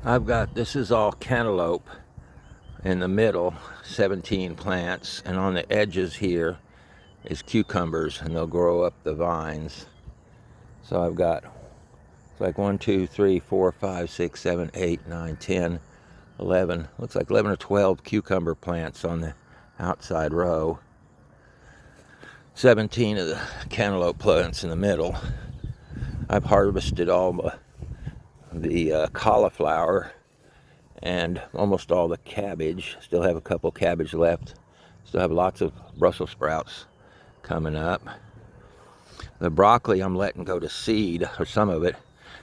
This is all cantaloupe in the middle, 17 plants, and on the edges here is cucumbers, and they'll grow up the vines. So I've got, it's like 1, 2, 3, 4, 5, 6, 7, 8, 9, 10, 11, looks like 11 or 12 cucumber plants on the outside row. 17 of the cantaloupe plants in the middle. I've harvested all the cauliflower and almost all the cabbage. Still have a couple cabbage left. Still have lots of Brussels sprouts coming up. The broccoli I'm letting go to seed, or some of it,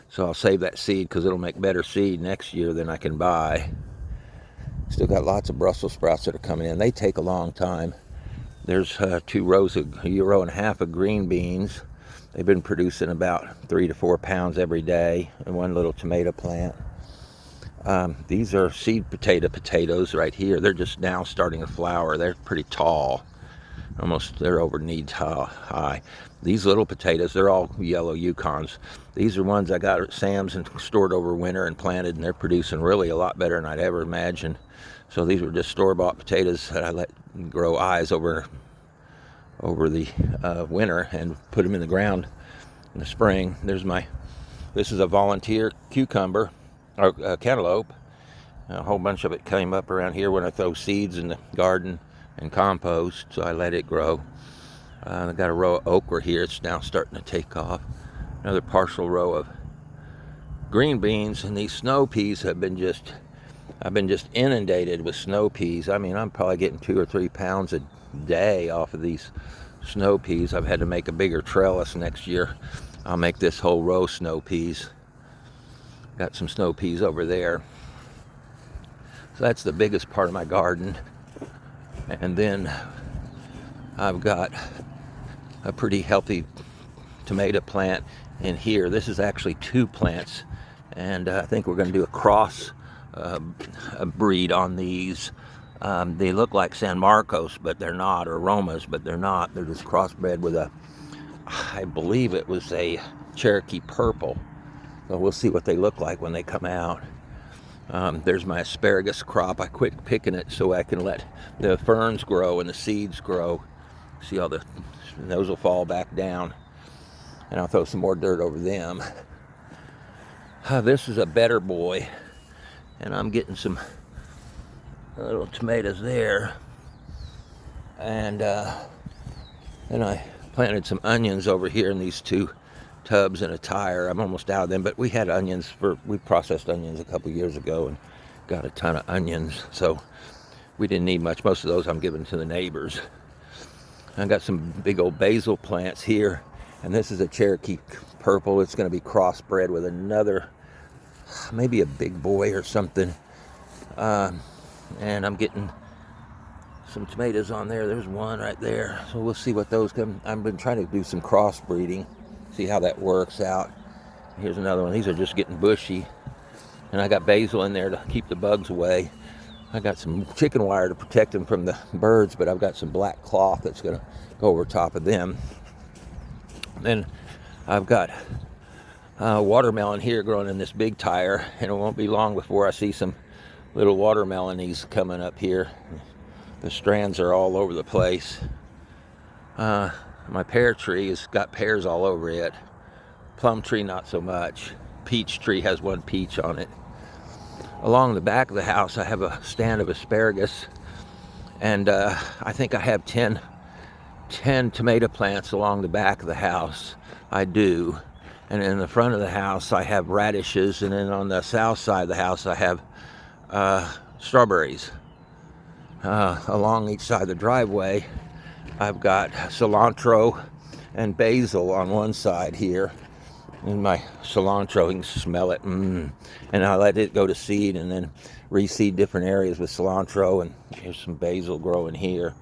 so I'll save that seed because it'll make better seed next year than I can buy. Still got lots of Brussels sprouts that are coming in. They take a long time. There's 2 rows of, a row and a half of green beans. They've been producing about 3 to 4 pounds every day, and 1 little tomato plant. These are seed potatoes right here. They're just now starting to flower. They're pretty tall. They're over knee high. These little potatoes, they're all yellow Yukons. These are ones I got at Sam's and stored over winter and planted, and they're producing really a lot better than I'd ever imagined. So these were just store-bought potatoes that I let grow eyes over the winter and put them in the ground in the spring. This is a volunteer cucumber, or cantaloupe. A whole bunch of it came up around here when I throw seeds in the garden and compost, so I let it grow. I got a row of okra here. It's now starting to take off. Another partial row of green beans, and these snow peas I've been just inundated with snow peas. I mean, I'm probably getting 2 or 3 pounds a day off of these snow peas. I've had to make a bigger trellis next year. I'll make this whole row snow peas. Got some snow peas over there. So that's the biggest part of my garden. And then I've got a pretty healthy tomato plant in here. This is actually 2 plants, and I think we're going to do a cross breed on these. They look like San Marcos, but they're not, or Romas, but they're not. They're just crossbred with I believe it was a Cherokee purple. So we'll see what they look like when they come out. There's my asparagus crop. I quit picking it so I can let the ferns grow and the seeds grow. See how those will fall back down, and I'll throw some more dirt over them. This is a better boy, and I'm getting some little tomatoes there. And then I planted some onions over here in these 2 tubs and a tire. I'm almost out of them, but we processed onions a couple years ago and got a ton of onions, so we didn't need much. Most of those I'm giving to the neighbors. I got some big old basil plants here, and this is a Cherokee purple. It's going to be crossbred with another, maybe a big boy or something. And I'm getting some tomatoes on there. There's one right there. So we'll see what those come. I've been trying to do some crossbreeding, see how that works out. Here's another one. These are just getting bushy. And I got basil in there to keep the bugs away. I got some chicken wire to protect them from the birds, but I've got some black cloth that's going to go over top of them. Then I've got watermelon here growing in this big tire, and it won't be long before I see some little watermelonies coming up here. The strands are all over the place. My pear tree has got pears all over it. Plum tree, not so much. Peach tree has 1 peach on it. Along the back of the house, I have a stand of asparagus, and I think I have 10 tomato plants along the back of the house. I do. And in the front of the house, I have radishes, and then on the south side of the house, I have strawberries. Along each side of the driveway, I've got cilantro and basil on one side here. And my cilantro, you can smell it. And I let it go to seed and then reseed different areas with cilantro. And here's some basil growing here.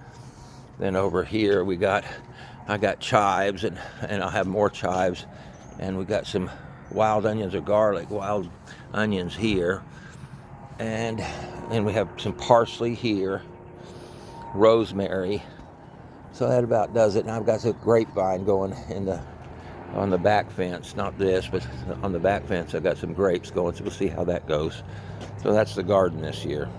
Then over here I got chives, and I'll have more chives. And we got some wild onions or garlic, wild onions here. And then we have some parsley here, rosemary. So that about does it. And I've got a grapevine going in the on the back fence, not this, but on the back fence I've got some grapes going, so we'll see how that goes. So that's the garden this year.